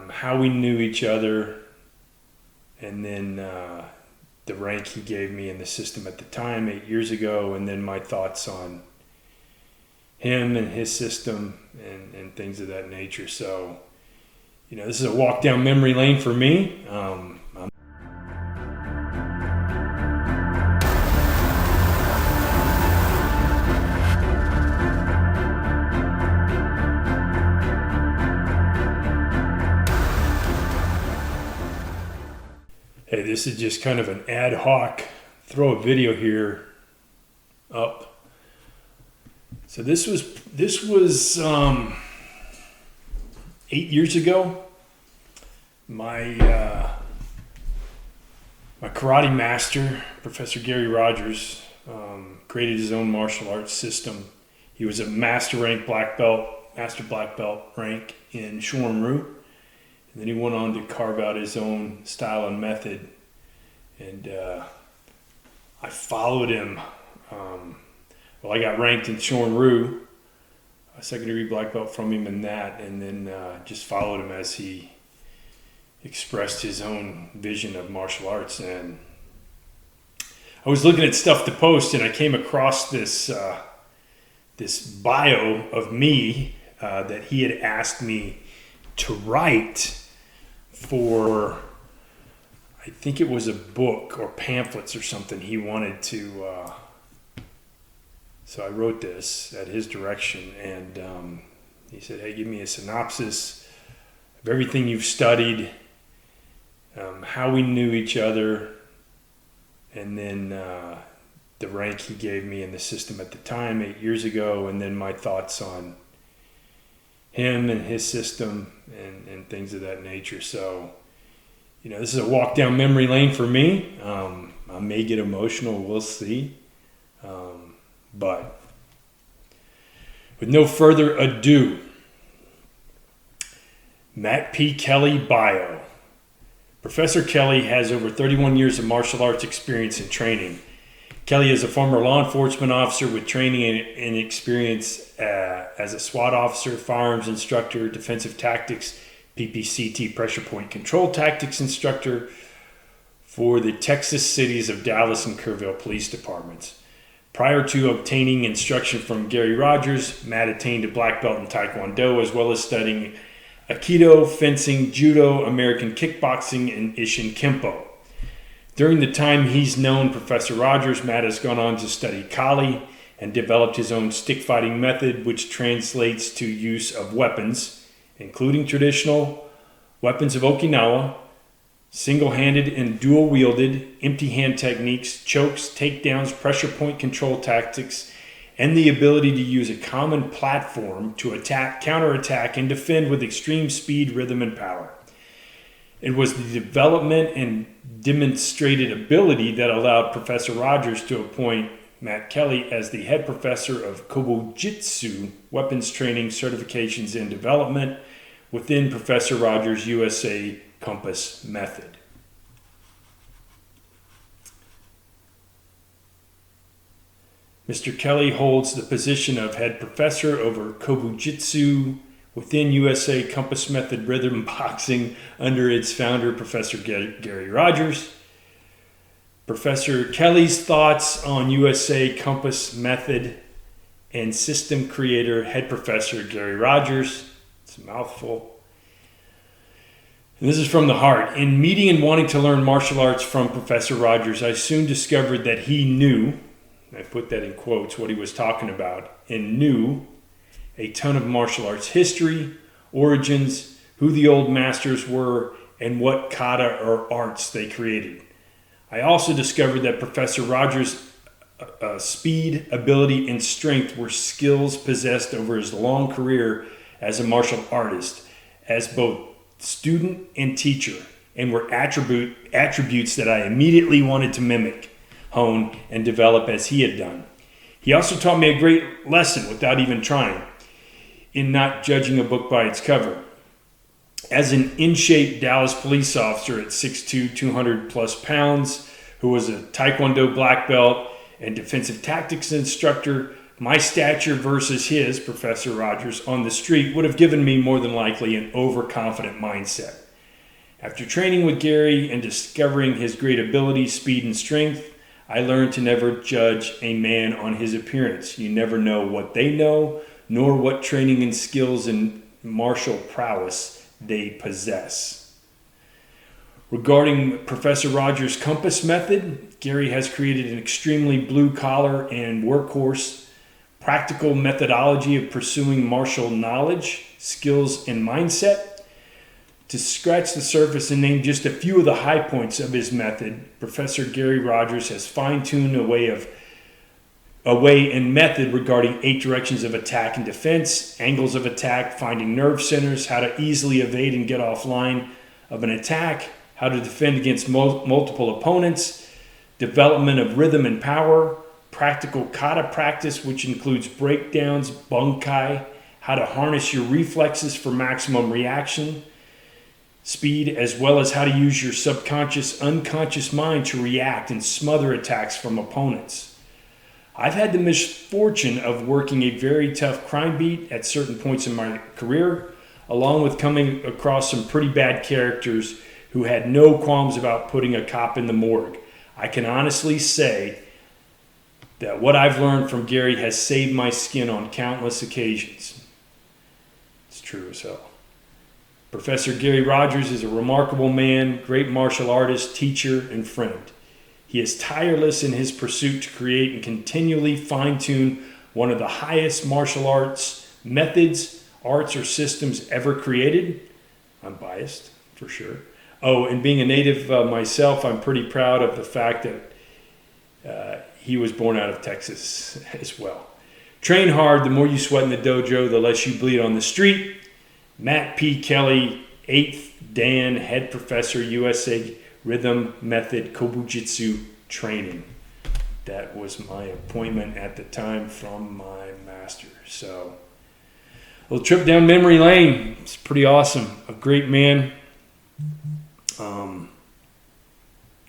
how we knew each other, and then the rank he gave me in the system at the time 8 years ago, and then my thoughts on him and his system and things of that nature. So, this is a walk down memory lane for me. Hey, this is just kind of an ad hoc, throw a video here up. So this was 8 years ago. My karate master, Professor Gary Rodgers, created his own martial arts system. He was a master black belt rank in Shorn-Ryu. And then he went on to carve out his own style and method. And I followed him. I got ranked in Shorn-Ryu, a second degree black belt from him in that, and then just followed him as he expressed his own vision of martial arts. And I was looking at stuff to post, and I came across this bio of me that he had asked me to write for, I think it was a book or pamphlets or something he wanted to, so I wrote this at his direction, and he said, hey, give me a synopsis of everything you've studied, how we knew each other, and then the rank he gave me in the system at the time 8 years ago, and then my thoughts on him and his system and things of that nature. So, this is a walk down memory lane for me. I may get emotional, we'll see. But with no further ado, Matt P. Kelly bio. Professor Kelly has over 31 years of martial arts experience and training. Kelly is a former law enforcement officer with training and experience as a SWAT officer, firearms instructor, defensive tactics, PPCT pressure point control tactics instructor for the Texas cities of Dallas and Kerrville police departments. Prior to obtaining instruction from Gary Rodgers, Matt attained a black belt in Taekwondo, as well as studying Aikido, fencing, Judo, American kickboxing, and Ishin Kempo. During the time he's known Professor Rodgers, Matt has gone on to study Kali and developed his own stick fighting method, which translates to use of weapons, including traditional weapons of Okinawa, single-handed and dual-wielded, empty hand techniques, chokes, takedowns, pressure point control tactics, and the ability to use a common platform to attack, counterattack, and defend with extreme speed, rhythm, and power. It was the development and demonstrated ability that allowed Professor Rodgers to appoint Matt Kelly as the head professor of Kobujitsu weapons training, certifications, and development within Professor Rodgers' USA Compass method. Mr. Kelly holds the position of head professor over Kobujitsu within USA Compass Method Rhythm Boxing under its founder, Professor Gary Rodgers. Professor Kelly's thoughts on USA Compass Method and system creator, head professor Gary Rodgers. It's a mouthful. And this is from the heart. In meeting and wanting to learn martial arts from Professor Rodgers, I soon discovered that he knew, I put that in quotes, what he was talking about, and knew a ton of martial arts history, origins, who the old masters were, and what kata or arts they created. I also discovered that Professor Rodgers' speed, ability, and strength were skills possessed over his long career as a martial artist, as both student and teacher, and were attributes that I immediately wanted to mimic, hone, and develop as he had done. He also taught me a great lesson without even trying, in not judging a book by its cover. As an in-shape Dallas police officer at 6'2", 200 plus pounds, who was a Taekwondo black belt and defensive tactics instructor, my stature versus his, Professor Rodgers, on the street would have given me more than likely an overconfident mindset. After training with Gary and discovering his great ability, speed, and strength, I learned to never judge a man on his appearance. You never know what they know, nor what training and skills and martial prowess they possess. Regarding Professor Rodgers' compass method, Gary has created an extremely blue-collar and workhorse practical methodology of pursuing martial knowledge, skills, and mindset. To scratch the surface and name just a few of the high points of his method, Professor Gary Rodgers has fine-tuned a way and method regarding 8 directions of attack and defense, angles of attack, finding nerve centers, how to easily evade and get offline of an attack, how to defend against multiple opponents, development of rhythm and power, practical kata practice, which includes breakdowns, bunkai, how to harness your reflexes for maximum reaction, speed, as well as how to use your subconscious, unconscious mind to react and smother attacks from opponents. I've had the misfortune of working a very tough crime beat at certain points in my career, along with coming across some pretty bad characters who had no qualms about putting a cop in the morgue. I can honestly say that what I've learned from Gary has saved my skin on countless occasions. It's true as hell. Professor Gary Rodgers is a remarkable man, great martial artist, teacher, and friend. He is tireless in his pursuit to create and continually fine-tune one of the highest martial arts methods, arts, or systems ever created. I'm biased, for sure. Oh, and being a native myself, I'm pretty proud of the fact that he was born out of Texas as well. Train hard. The more you sweat in the dojo, the less you bleed on the street. Matt P. Kelly, 8th Dan, Head Professor, USA Rhythm Method Kobujitsu Training. That was my appointment at the time from my master. So, a little trip down memory lane. It's pretty awesome. A great man.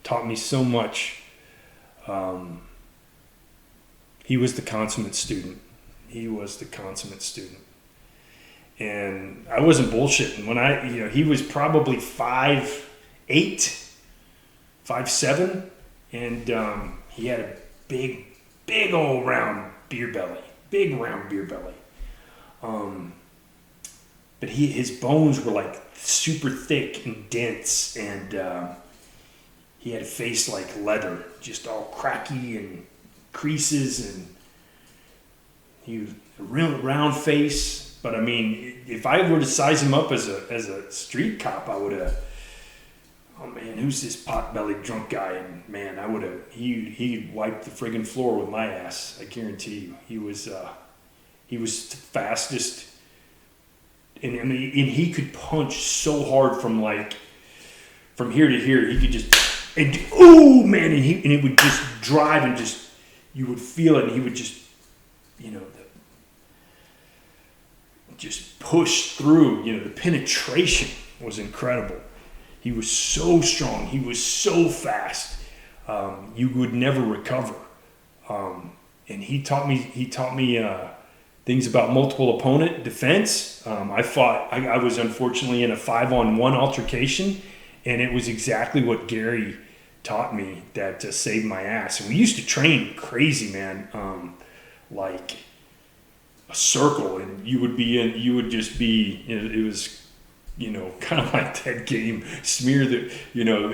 Taught me so much. He was the consummate student. And I wasn't bullshitting when he was probably 5'8", 5'7", and he had a big old round beer belly, but his bones were like super thick and dense, and he had a face like leather, just all cracky and creases, and he was a real round face. But I mean, if I were to size him up as a street cop, I would have. Oh man, who's this pot-bellied drunk guy? And man, I would have. He'd wipe the friggin' floor with my ass. I guarantee you. He was the fastest, and I mean, and he could punch so hard from here to here. He could just and it would just drive and just you would feel it. And he would just just push through. The penetration was incredible. He was so strong. He was so fast. You would never recover. And he taught me things about multiple opponent defense. I was unfortunately in a 5-on-1 altercation, and it was exactly what Gary taught me that saved my ass. And we used to train crazy, man. Like a circle, and you would just be, it was, kind of like that game, smear the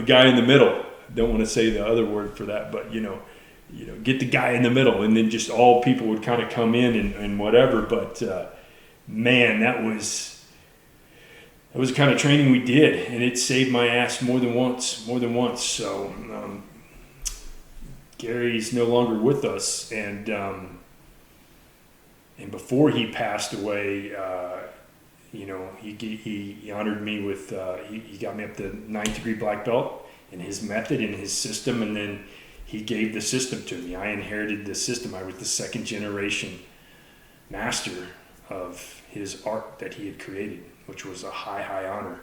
guy in the middle. Don't want to say the other word for that, but get the guy in the middle, and then just all people would kind of come in and whatever. But man, that was the kind of training we did, and it saved my ass more than once. So Gary's no longer with us, and before he passed away, he honored me with, he got me up to 9th degree black belt in his method and his system, and then he gave the system to me. I inherited the system. I was the 2nd generation master of his art that he had created, which was a high honor.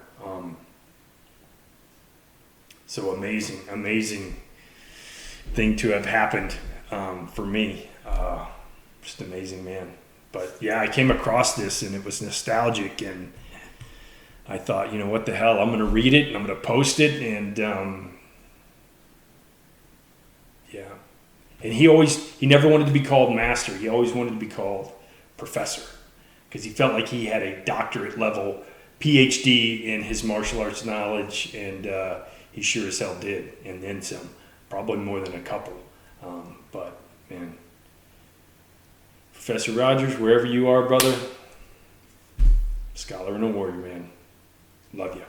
So amazing thing to have happened for me. Just amazing man. But yeah, I came across this and it was nostalgic, and I thought, you know, what the hell? I'm going to read it and I'm going to post it, and yeah. And he never wanted to be called master. He always wanted to be called professor, because he felt like he had a doctorate level PhD in his martial arts knowledge, and he sure as hell did, and then some, probably more than a couple. But man, Professor Rodgers, wherever you are, brother, scholar and a warrior, man. Love you.